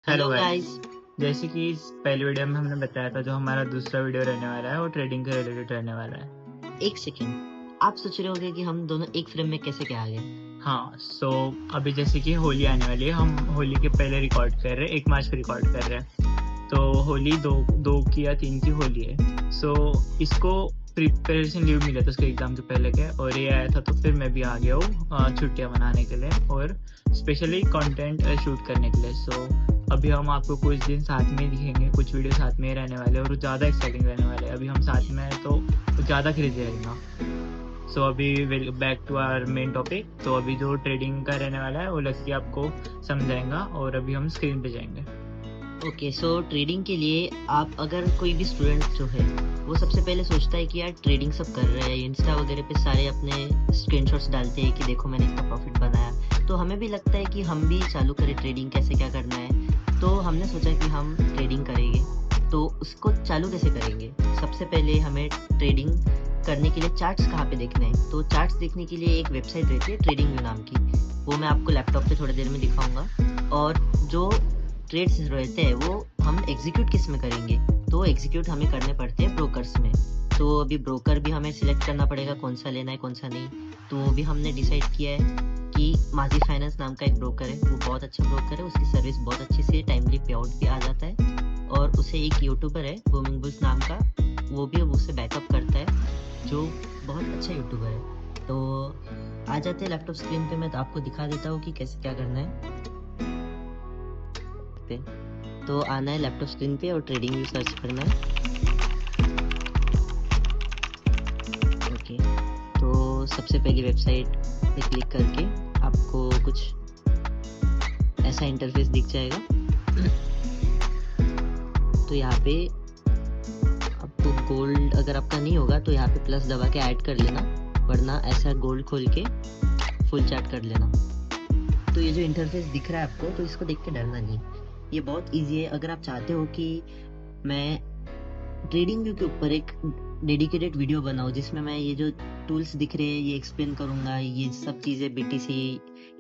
Hello hello guys. Guys. जैसे कि इस पहले वीडियो में हमने बताया था, जो हमारा दूसरा वीडियो रहने वाला है वो ट्रेडिंग के रिलेटेड रहने वाला है। एक सेकेंड, आप सोच रहे होंगे कि हम दोनों एक फ्रेम में कैसे क्या आ गए। हाँ, अभी जैसे कि होली आने वाली है, हम होली के पहले रिकॉर्ड कर रहे हैं, 1 मार्च को रिकॉर्ड कर रहे हैं। तो होली दो की या 3 की होली है। इसको प्रिपरेशन लीव मिला था उसके एग्ज़ाम के पहले के, और ये आया था तो फिर मैं भी आ गया हूँ छुट्टियाँ मनाने के लिए और स्पेशली कंटेंट शूट करने के लिए। अभी हम आपको कुछ दिन साथ में दिखेंगे, कुछ वीडियो साथ में रहने वाले हैं और ज़्यादा एक्साइटिंग रहने वाले हैं। अभी हम साथ में हैं तो ज़्यादा क्रेज़ी रहेगा। अभी back to our main topic. तो अभी जो ट्रेडिंग का रहने वाला है वो लकी आपको समझाएगा और अभी हम स्क्रीन पे जाएंगे। ओके, सो ट्रेडिंग के लिए आप अगर कोई भी स्टूडेंट जो है वो सबसे पहले सोचता है कि यार ट्रेडिंग सब कर रहे हैं, इंस्टा वगैरह पे सारे अपने स्क्रीनशॉट्स डालते हैं कि देखो मैंने इतना प्रॉफिट बनाया, तो हमें भी लगता है कि हम भी चालू करें ट्रेडिंग, कैसे क्या करना है। तो हमने सोचा कि हम ट्रेडिंग करेंगे, तो उसको चालू कैसे करेंगे। सबसे पहले हमें ट्रेडिंग करने के लिए चार्ट्स कहाँ पे देखने हैं, तो चार्ट्स देखने के लिए एक वेबसाइट रहती है ट्रेडिंग व्यू नाम की, वो मैं आपको लैपटॉप पे थोड़ी देर में दिखाऊंगा। और जो ट्रेड्स रहते हैं वो हम एग्जीक्यूट किस में करेंगे, तो एग्जीक्यूट हमें करने पड़ते हैं ब्रोकर्स में। तो अभी ब्रोकर भी हमें सिलेक्ट करना पड़ेगा कौन सा लेना है कौन सा नहीं। तो वो भी हमने डिसाइड किया है कि माजी फाइनेंस नाम का एक ब्रोकर है, वो बहुत अच्छा ब्रोकर है, उसकी सर्विस बहुत अच्छी से टाइमली पे आउट भी आ जाता है। और उसे एक यूट्यूबर है बूमिंग बुल्स नाम का, वो भी अब उसे बैकअप करता है, जो बहुत अच्छा यूट्यूबर है। तो आ जाते हैं लैपटॉप स्क्रीन पे, मैं तो आपको दिखा देता हूँ कि कैसे क्या करना है। तो आना है लैपटॉप स्क्रीन पे और ट्रेडिंग व्यू सर्च करना है। ओके, तो सबसे पहली वेबसाइट पे क्लिक करके आपको कुछ ऐसा इंटरफेस दिख जाएगा। तो यहाँ पे आपको गोल्ड अगर आपका नहीं होगा तो यहाँ पे प्लस दबा के ऐड कर लेना, वरना ऐसा गोल्ड खोल के फुल चार्ट कर लेना। तो ये जो इंटरफेस दिख रहा है आपको, तो इसको देख के डरना नहीं, ये बहुत इजी है। अगर आप चाहते हो कि मैं ट्रेडिंग व्यू के ऊपर एक डेडिकेटेड वीडियो बनाऊं जिसमें मैं ये जो टूल्स दिख रहे हैं ये एक्सप्लेन करूंगा, ये सब चीज़ें BTC,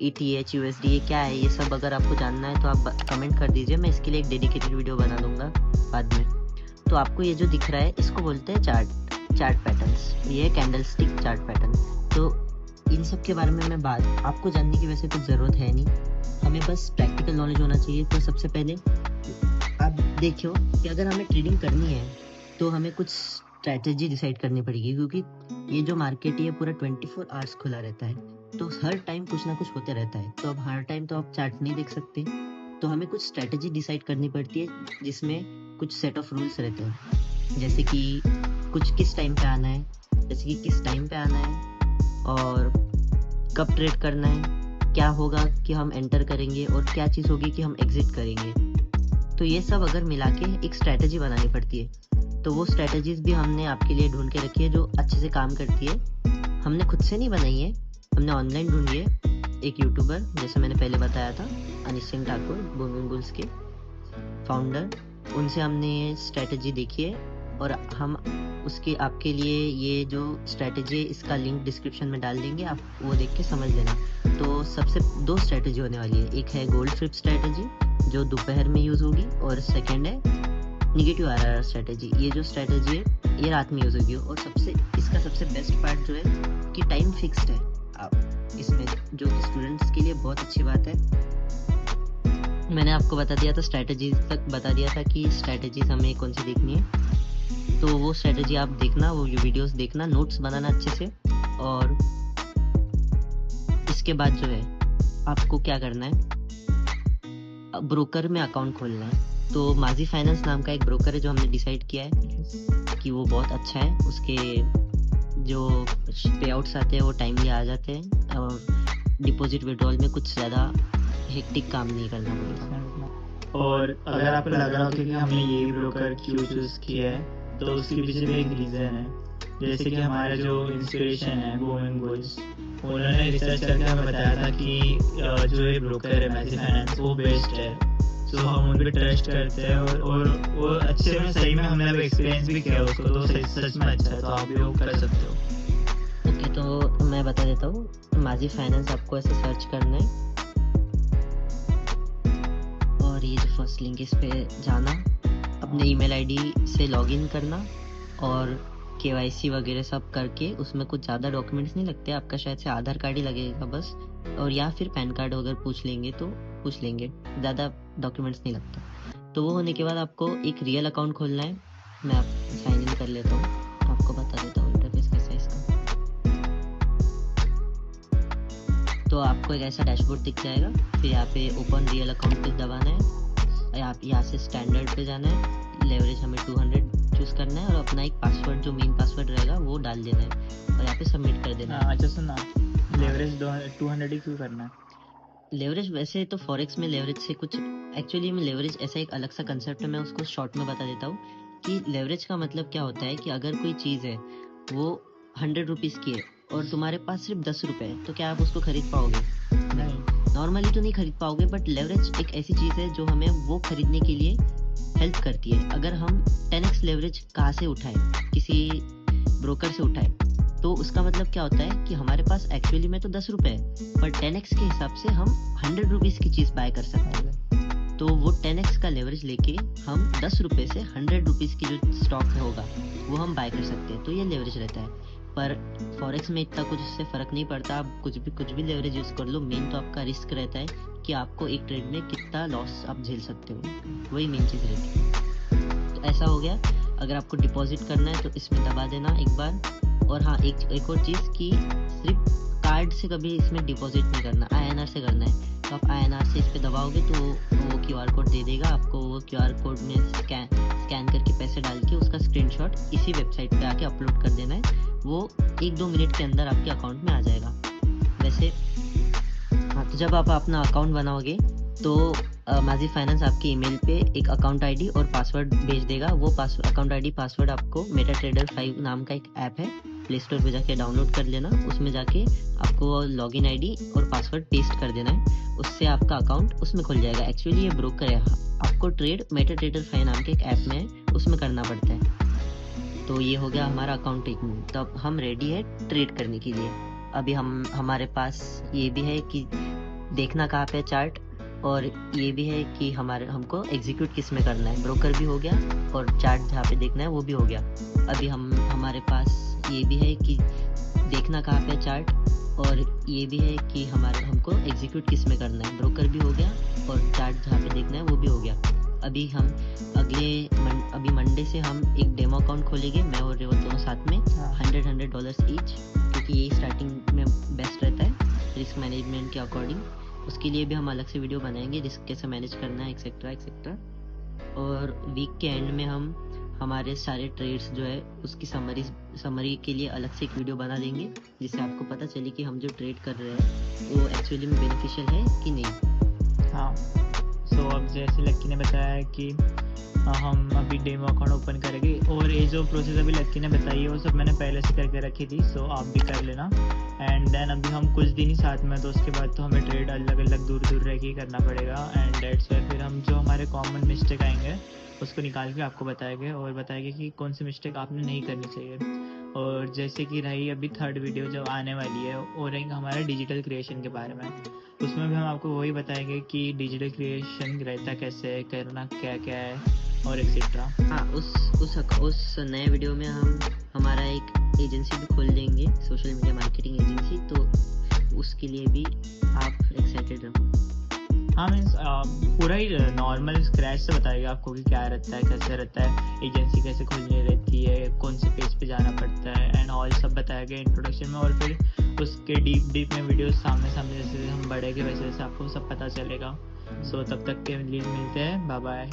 ETH, USD ये क्या है, ये सब अगर आपको जानना है तो आप कमेंट कर दीजिए, मैं इसके लिए एक डेडिकेटेड वीडियो बना दूंगा बाद में। तो आपको ये जो दिख रहा है इसको बोलते हैं चार्ट पैटर्न्स, ये है कैंडलस्टिक चार्ट पैटर्न। तो इन सब के बारे में मैं बात आपको जानने की वैसे कुछ ज़रूरत है नहीं, हमें बस प्रैक्टिकल नॉलेज होना चाहिए। तो सबसे पहले आप देखियो कि अगर हमें ट्रेडिंग करनी है तो हमें कुछ स्ट्रैटेजी डिसाइड करनी पड़ेगी, क्योंकि ये जो मार्केट है पूरा 24 आवर्स खुला रहता है, तो हर टाइम कुछ ना कुछ होते रहता है। तो अब हर टाइम तो आप चार्ट नहीं देख सकते, तो हमें कुछ स्ट्रैटेजी डिसाइड करनी पड़ती है जिसमें कुछ सेट ऑफ रूल्स रहते हैं, जैसे कि कुछ किस टाइम पे आना है, जैसे कि किस टाइम पे आना है और कब ट्रेड करना है, क्या होगा कि हम एंटर करेंगे और क्या चीज़ होगी कि हम एग्जिट करेंगे। तो ये सब अगर मिला के एक स्ट्रैटेजी बनानी पड़ती है। तो वो स्ट्रैटेजीज भी हमने आपके लिए ढूंढ के रखी है जो अच्छे से काम करती है। हमने खुद से नहीं बनाई है, हमने ऑनलाइन ढूंढी है। एक यूट्यूबर जैसे मैंने पहले बताया था, अनिश सिंह ठाकुर, बूमिंग बुल्स के फाउंडर, उनसे हमने ये स्ट्रैटेजी देखी है और हम उसके आपके लिए ये जो स्ट्रैटेजी है इसका लिंक डिस्क्रिप्शन में डाल देंगे, आप वो देख के समझ लेना। तो सबसे दो स्ट्रैटेजी होने वाली है, एक है गोल्ड फ्लिप स्ट्रैटेजी जो दोपहर में यूज़ होगी, और सेकेंड है निगेटिव RRR स्ट्रैटेजी। ये जो स्ट्रैटेजी है ये रात में यूज़ होगी, और इसका सबसे बेस्ट पार्ट जो है कि टाइम फिक्स्ड है आप इसमें, जो कि स्टूडेंट्स के लिए बहुत अच्छी बात है। मैंने आपको बता दिया था, स्ट्रैटेजीज तक बता दिया था कि स्ट्रैटेजीज हमें कौन सी देखनी है, तो वो स्ट्रैटेजी आप देखना, वो वीडियोस देखना, नोट्स बनाना अच्छे से। और इसके बाद जो है आपको क्या करना है, ब्रोकर में अकाउंट खोलना है। तो माजी फाइनेंस नाम का एक ब्रोकर है जो हमने डिसाइड किया है कि वो बहुत अच्छा है, उसके जो पे आउट्स आते हैं वो टाइमली आ जाते हैं, और डिपॉजिट विड्रॉल में कुछ ज़्यादा हेक्टिक काम नहीं करना पड़ेगा। और अगर आपको लग रहा हो कि हमने ये ब्रोकर क्यों चूज़ किया है, तो उसके पीछे भी एक रीज़न है। जैसे कि हमारा जो इंस्पिरेशन है बूमिंग बुल्स, उन्होंने रिसर्च करके हमें बताया था कि जो ये ब्रोकर है मैसी फाइनेंस वो बेस्ट है। हम उन पर ट्रस्ट करते हैं और वो अच्छे में सही में हमने अब एक्सपीरियंस भी किया उसको, तो सच में अच्छा है, तो आप भी वो कर सकते हो। ओके, तो मैं बता देता हूँ, माजी फाइनेंस आपको ऐसे सर्च करना है और ये जो फर्स्ट लिंक इस पे जाना, अपने ईमेल आईडी से लॉगिन करना और केवाईसी वगैरह सब करके, उसमें कुछ ज़्यादा डॉक्यूमेंट्स नहीं लगते, आपका शायद से आधार कार्ड ही लगेगा बस, और या फिर पैन कार्ड अगर पूछ लेंगे तो पूछ लेंगे, ज़्यादा डॉक्यूमेंट्स नहीं लगता। तो वो होने के बाद आपको एक रियल अकाउंट खोलना है। मैं आप साइन इन कर लेता हूँ, आपको बता देता हूँ इंटरफेस कैसा है इसका। तो आपको एक ऐसा डैशबोर्ड दिख जाएगा, फिर यहाँ पे ओपन रियल अकाउंट पे दबाना है, आप यहाँ से स्टैंडर्ड पे जाना है, लेवरेज हमें 200 चूज़ करना है और अपना एक पासवर्ड जो मेन पासवर्ड रहेगा वो डाल देना है और यहाँ पे सबमिट कर देना है। अच्छा सुना, लेवरेज 200 ही क्यों करना है? लेवरेज वैसे तो फॉरेक्स में लेवरेज से कुछ, एक्चुअली में लेवरेज ऐसा एक अलग सा कंसेप्ट है, मैं उसको शॉर्ट में बता देता हूँ कि लेवरेज का मतलब क्या होता है कि अगर कोई चीज़ है वो 100 रुपीज़ की है और तुम्हारे पास सिर्फ 10 रुपये है, तो क्या आप उसको खरीद पाओगे? नहीं, नॉर्मली तो नहीं खरीद पाओगे, बट लेवरेज एक ऐसी चीज़ है जो हमें वो खरीदने के लिए हेल्प करती है। अगर हम 10x लेवरेज कहाँ से उठाएं, किसी ब्रोकर से उठाएं, तो उसका मतलब क्या होता है कि हमारे पास एक्चुअली में तो 10 रुपये है, पर 10x के हिसाब से हम 100 रुपीज़ की चीज़ बाय कर सकते हैं। तो वो 10x का लेवरेज लेके हम 10 रुपये से 100 रुपीज़ की जो स्टॉक होगा वो हम बाय कर सकते हैं, तो ये लेवरेज रहता है। पर फॉरेक्स में इतना कुछ इससे फ़र्क नहीं पड़ता, आप कुछ भी लेवरेज यूज़ कर लो, मेन तो आपका रिस्क रहता है कि आपको एक ट्रेड में कितना लॉस आप झेल सकते हो, वही मेन चीज़ रहती है। तो ऐसा हो गया। अगर आपको डिपॉजिट करना है तो इसमें दबा देना एक बार। और हाँ, एक और चीज़ कि सिर्फ कार्ड से कभी इसमें डिपॉजिट नहीं करना, INR से करना है। तो आप INR से इस पर दबाओगे तो वो QR कोड दे देगा आपको, वो QR कोड में स्कैन करके पैसे डाल के उसका स्क्रीनशॉट इसी वेबसाइट पे आके अपलोड कर देना है, वो 1-2 मिनट के अंदर आपके अकाउंट में आ जाएगा। वैसे हाँ, तो जब आप अपना अकाउंट बनाओगे तो माजी फाइनेंस आपके ईमेल पे एक अकाउंट आईडी और पासवर्ड भेज देगा। वो अकाउंट आईडी पासवर्ड आपको मेटाट्रेडर 5 नाम का एक ऐप है, प्ले स्टोर पे जाके डाउनलोड कर लेना। उसमें जाके आपको लॉगिन आईडी और पासवर्ड पेस्ट कर देना है, उससे आपका अकाउंट उसमें खुल जाएगा। एक्चुअली ये ब्रोकर है, आपको ट्रेड मेटाट्रेडर 5 नाम के एक ऐप में है, उसमें करना पड़ता है। तो ये हो गया हमारा अकाउंट टेकिंग। तब हम रेडी है ट्रेड करने के लिए। अभी हमारे पास ये भी है कि देखना कहाँ पे चार्ट, और ये भी है कि हमको एग्जीक्यूट किस में करना है। ब्रोकर भी हो गया और चार्ट जहाँ पे देखना है वो भी हो गया। अभी हमारे पास ये भी है कि देखना कहाँ पे चार्ट, और ये भी है कि हमको एग्जीक्यूट किस में करना है। ब्रोकर भी हो गया और चार्ट जहाँ पे देखना है वो भी हो गया। अभी हम अभी मंडे से हम एक डेमो अकाउंट खोलेंगे, मैं और रेवत दोनों साथ में, $100 ईच, क्योंकि ये स्टार्टिंग में बेस्ट रहता है रिस्क मैनेजमेंट के अकॉर्डिंग। उसके लिए भी हम अलग से वीडियो बनाएंगे, रिस्क कैसे मैनेज करना है, एक्सेट्रा एक्सेट्रा। और वीक के एंड में हम हमारे सारे ट्रेड्स जो है उसकी समरी के लिए अलग से एक वीडियो बना देंगे, जिससे आपको पता चले कि हम जो ट्रेड कर रहे हैं वो एक्चुअली में बेनिफिशियल है कि नहीं। हाँ, सो अब जैसे लक्की ने बताया कि हम अभी डेमो अकाउंट ओपन करेंगे, और ये जो प्रोसेस अभी लक्की ने बताई है वो सब मैंने पहले से करके रखी थी, सो आप भी कर लेना। एंड देन अभी हम कुछ दिन ही साथ में, तो उसके बाद तो हमें ट्रेड अलग अलग दूर रह के ही करना पड़ेगा। एंड डेट्स वाई फिर हम जो हमारे कॉमन मिस्टेक आएंगे उसको निकाल के आपको बताएंगे, और बताएंगे कि कौन सी मिस्टेक आपने नहीं करनी चाहिए। और जैसे कि रही अभी थर्ड वीडियो जो आने वाली है, वो रहेंगे हमारे डिजिटल क्रिएशन के बारे में। उसमें भी हम आपको वही बताएंगे कि डिजिटल क्रिएशन रहता कैसे है, करना क्या क्या है, और एक्सेट्रा। हाँ, उस नए वीडियो में हम हमारा एक एजेंसी भी खोल देंगे, सोशल मीडिया मार्केटिंग एजेंसी, तो उसके लिए भी आप एक्साइटेड रहो। हाँ, मीन्स पूरा ही नॉर्मल स्क्रैच से बताएगा आपको कि क्या रहता है, कैसे रहता है, एजेंसी कैसे खोलनी रहती है, कौन से पेज पे जाना पड़ता है, एंड ऑल सब बताएगा इंट्रोडक्शन में। और फिर उसके डीप में वीडियोस सामने जैसे हम बढ़ेंगे वैसे आपको सब पता चलेगा। सो तब तक के लिए मिलते हैं, बाय बाय।